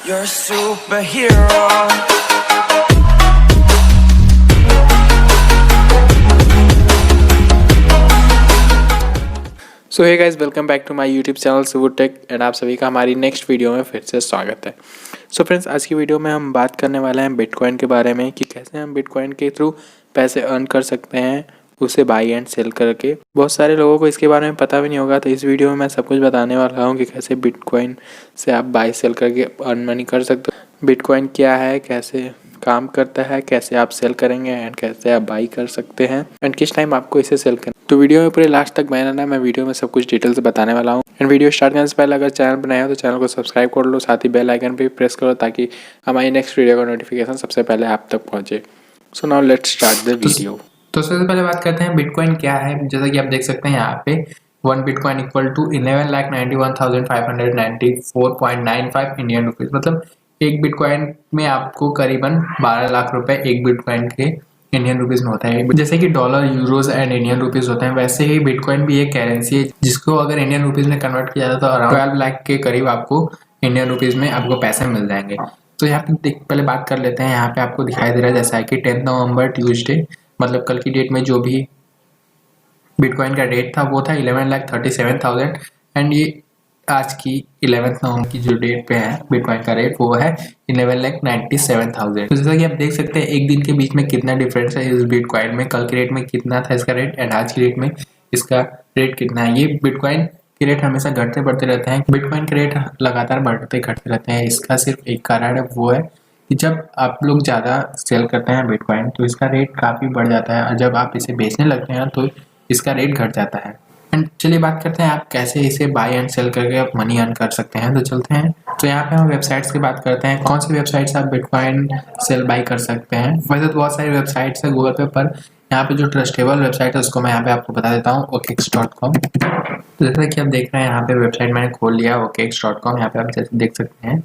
You're a superhero. So hey guys, welcome back to my YouTube channel Shivu tech and आप सभी का हमारी next video में फिर से स्वागत है। सो फ्रेंड्स, आज की वीडियो में हम बात करने वाले हैं बिटकॉइन के बारे में कि कैसे हम बिटकॉइन के थ्रू पैसे अर्न कर सकते हैं उसे बाई एंड सेल करके। बहुत सारे लोगों को इसके बारे में पता भी नहीं होगा, तो इस वीडियो में मैं सब कुछ बताने वाला हूँ कि कैसे बिटकॉइन से आप बाई सेल करके अर्न मनी कर सकते हो, बिटकॉइन क्या है, कैसे काम करता है, कैसे आप सेल करेंगे एंड कैसे आप बाई कर सकते हैं एंड किस टाइम आपको इसे सेल करना। तो वीडियो में पूरे लास्ट तक बने रहना, मैं वीडियो में सब कुछ डिटेल से बताने वाला हूँ। एंड वीडियो स्टार्ट करने से पहले अगर चैनल पर नए हो तो चैनल को सब्सक्राइब कर लो, साथ ही बेल आइकन पे प्रेस करो ताकि हमारी नेक्स्ट वीडियो का नोटिफिकेशन सबसे पहले आप तक पहुंचे। So now let's start the video. तो सबसे पहले बात करते हैं बिटकॉइन क्या है। जैसा कि आप देख सकते हैं यहाँ पे 1 bitcoin equal to 11,91,594.95 Indian rupees. मतलब एक बिटकॉइन में आपको करीबन 12 लाख रुपए एक बिटकॉइन के इंडियन रुपीज में होता है। जैसे कि dollar, euros and Indian rupees होते हैं, वैसे ही बिटकॉइन भी एक करेंसी है जिसको अगर इंडियन रुपीज में कन्वर्ट किया जाए तो अराउंड 12 लाख के करीब आपको इंडियन रुपीज में आपको पैसे मिल जाएंगे। तो यहाँ पे पहले बात कर लेते हैं। यहाँ पे आपको दिखाई दे रहा है जैसा कि 10 नवंबर ट्यूसडे, मतलब कल की डेट में जो भी बिटकॉइन का रेट था वो था 11,37,000 एंड ये आज की 11 नवंबर की जो डेट पे है बिटकॉइन का रेट वो है 11,97,000। तो जैसा कि आप देख सकते हैं एक दिन के बीच में कितना डिफरेंस है इस बिटकॉइन में। कल के रेट में कितना था इसका रेट एंड आज की डेट में इसका रेट कितना है। ये बिटकॉइन के रेट हमेशा घटते बढ़ते रहते हैं, बिटकॉइन के रेट लगातार बढ़ते घटते रहते हैं। इसका सिर्फ एक कारण है, वो है कि जब आप लोग ज़्यादा सेल करते हैं बिटकॉइन तो इसका रेट काफ़ी बढ़ जाता है और जब आप इसे बेचने लगते हैं तो इसका रेट घट जाता है। एंड चलिए बात करते हैं आप कैसे इसे बाय एंड सेल करके आप मनी अर्न कर सकते हैं। तो चलते हैं। तो यहाँ पे हम वेबसाइट्स की बात करते हैं, कौन सी वेबसाइट से आप बिटकॉइन सेल बाई कर सकते हैं। वैसे तो बहुत सारी वेबसाइट्स है गूगल पे, पर यहाँ पे जो ट्रस्टेबल वेबसाइट है उसको मैं यहाँ पे आपको बता देता हूँ, okex.com। तो जैसा कि आप देख रहे हैं यहाँ पे वेबसाइट मैंने खोल लिया okex.com। यहाँ पे आप जैसे देख सकते हैं,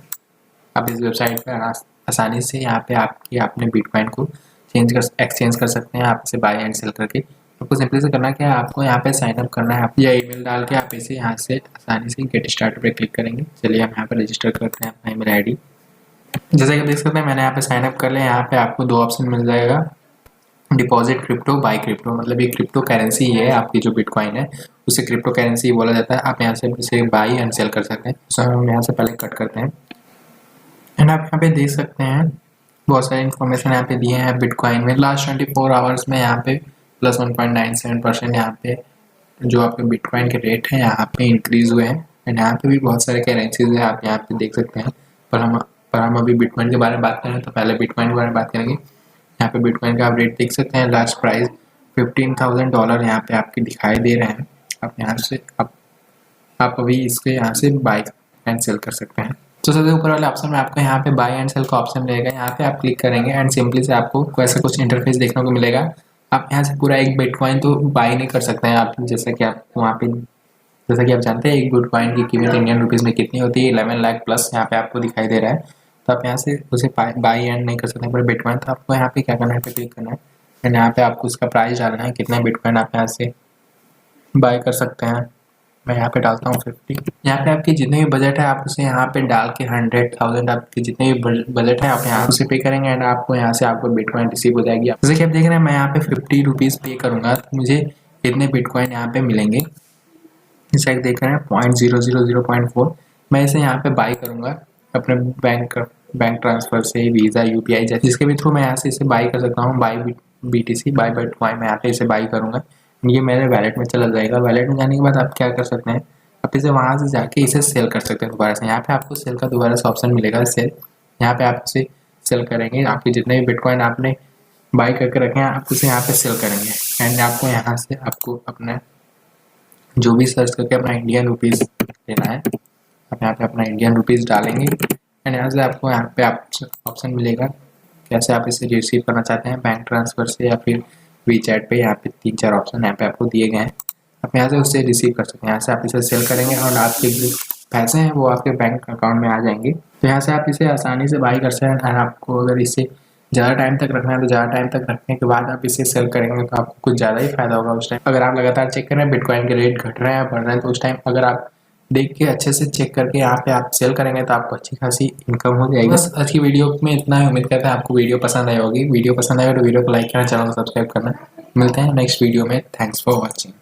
आप इस वेबसाइट पर आसानी से यहाँ पे आपने बिटकॉइन को एक्सचेंज कर सकते हैं आप इसे बाय एंड सेल करके। आपको सिंपली से करना क्या है, आपको यहाँ पे साइन अप करना है या ईमेल डाल के आप इसे यहाँ से आसानी से गेट स्टार्ट पे क्लिक करेंगे। चलिए हम यहाँ पे रजिस्टर करते हैं अपना ईमेल आईडी। जैसे कि आप देख सकते हैं मैंने यहाँ पे साइन अप कर लिया। यहाँ पे आपको दो ऑप्शन मिल जाएगा, डिपॉजिट क्रिप्टो, बाई क्रिप्टो। मतलब ये क्रिप्टो करेंसी है, आपकी जो बिटकॉइन है उसे क्रिप्टो करेंसी बोला जाता है। आप यहाँ से इसे बाई एंड सेल कर सकते हैं। तो हम यहाँ से पहले कट करते हैं एंड आप यहाँ पे देख सकते हैं बहुत सारी इन्फॉर्मेशन यहाँ पे दिए हैं बिटकॉइन में। लास्ट 24 आवर्स में यहाँ पे प्लस 1.97% यहाँ पे जो आपके बिटकॉइन के रेट हैं यहाँ पे इंक्रीज हुए हैं। एंड यहाँ पे भी बहुत सारे करेंसीज हैं, आप यहाँ पे देख सकते हैं। पर हम अभी बिटकॉइन के बारे में बात करें तो पहले बिटकॉइन के बारे में बात करेंगे। यहाँ पे बिटकॉइन का आप रेट देख सकते हैं, लास्ट प्राइस $15,000 यहाँ पे आपके दिखाई दे रहे हैं। आप यहाँ से आप अभी इसके यहाँ से बाई एंड सेल कर सकते हैं। तो सबसे ऊपर वाले ऑप्शन में आपको यहाँ पे बाय एंड सेल का ऑप्शन मिलेगा, यहाँ पे आप क्लिक करेंगे एंड सिंपली से आपको ऐसा कुछ इंटरफेस देखने को मिलेगा। आप यहाँ से पूरा एक बिटकॉइन तो बाय नहीं कर सकते हैं आप, जैसा कि आप वहाँ पे जैसा कि आप जानते हैं एक बिटकॉइन की कीमत इंडियन रुपीज़ में कितनी होती है, 11 लाख प्लस यहाँ पे आपको दिखाई दे रहा है। तो आप यहाँ से उसे बाई एंड नहीं कर सकते पूरे बिटकॉइन। तो आपको यहाँ पे क्या करना है, पे क्लिक करना है एंड यहाँ पे आपको उसका प्राइस डालना है, कितना बिटकॉइन आप यहाँ से बाय कर सकते हैं। मैं यहाँ पे डालता हूँ 50। यहाँ पे आपकी जितने भी बजट है आप उसे यहाँ पे डाल के 100,000 आपकी जितने भी बजट है आप यहाँ उसे पे करेंगे एंड आपको यहाँ से आपको बिटकॉइन रिसीव हो जाएगी। जैसे कि आप देख रहे हैं मैं यहाँ पे 50 रुपीज़ पे करूँगा तो मुझे इतने बिटकॉइन यहाँ पे मिलेंगे। जैसे आप देख रहे हैं 0.000.4। मैं इसे यहाँ पे बाई करूँगा अपने बैंक ट्रांसफर से, वीज़ा, UPI जैसे जिसके भी थ्रू मैं यहाँ से इसे बाई कर सकता हूँ। बाई BTC, बाई बिटकॉइन मैं यहाँ पे इसे बाई करूँगा, ये मेरे वैलेट में चला जाएगा। वैलेट में जाने के बाद आप क्या कर सकते हैं, आप इसे वहाँ से जाके इसे सेल कर सकते हैं दोबारा से। यहाँ पे आपको सेल का दोबारा से ऑप्शन मिलेगा, सेल। यहाँ पे आप इसे सेल करेंगे, आपके जितने भी बिटकॉइन आपने बाई करके रखे हैं आप उसे यहाँ पे सेल करेंगे एंड आपको यहाँ से आपको अपना जो भी सर्च करके अपना इंडियन रुपीज़ लेना है, आप यहाँ पे अपना इंडियन रुपीज़ डालेंगे एंड यहाँ से आपको यहाँ पे ऑप्शन मिलेगा कैसे आप इसे रिसीव करना चाहते हैं, बैंक ट्रांसफ़र से या फिर वीचैट पे। यहाँ पे 3-4 ऑप्शन यहाँ पे आपको दिए गए हैं, आप यहाँ से उससे रिसीव कर सकते हैं। यहाँ से आप इसे सेल करेंगे और आपके जो पैसे हैं वो आपके बैंक अकाउंट में आ जाएंगे। तो यहाँ से आप इसे आसानी से बाई कर सकते हैं। और आपको अगर इसे ज़्यादा टाइम तक रखना है तो ज़्यादा टाइम तक रखने के बाद आप इसे सेल करेंगे तो आपको कुछ ज़्यादा ही फायदा होगा उस टाइम। अगर आप लगातार चेक करें बिटकॉइन के रेट घट रहे हैं बढ़ रहे हैं तो उस टाइम अगर आप देख के अच्छे से चेक करके यहाँ पे आप सेल करेंगे तो आपको अच्छी खासी इनकम हो जाएगी। बस आज की वीडियो में इतना ही। उम्मीद करते हैं आपको वीडियो पसंद आई होगी। वीडियो पसंद आए तो वीडियो को लाइक करना, चैनल को सब्सक्राइब करना। मिलते हैं नेक्स्ट वीडियो में। Thanks for watching.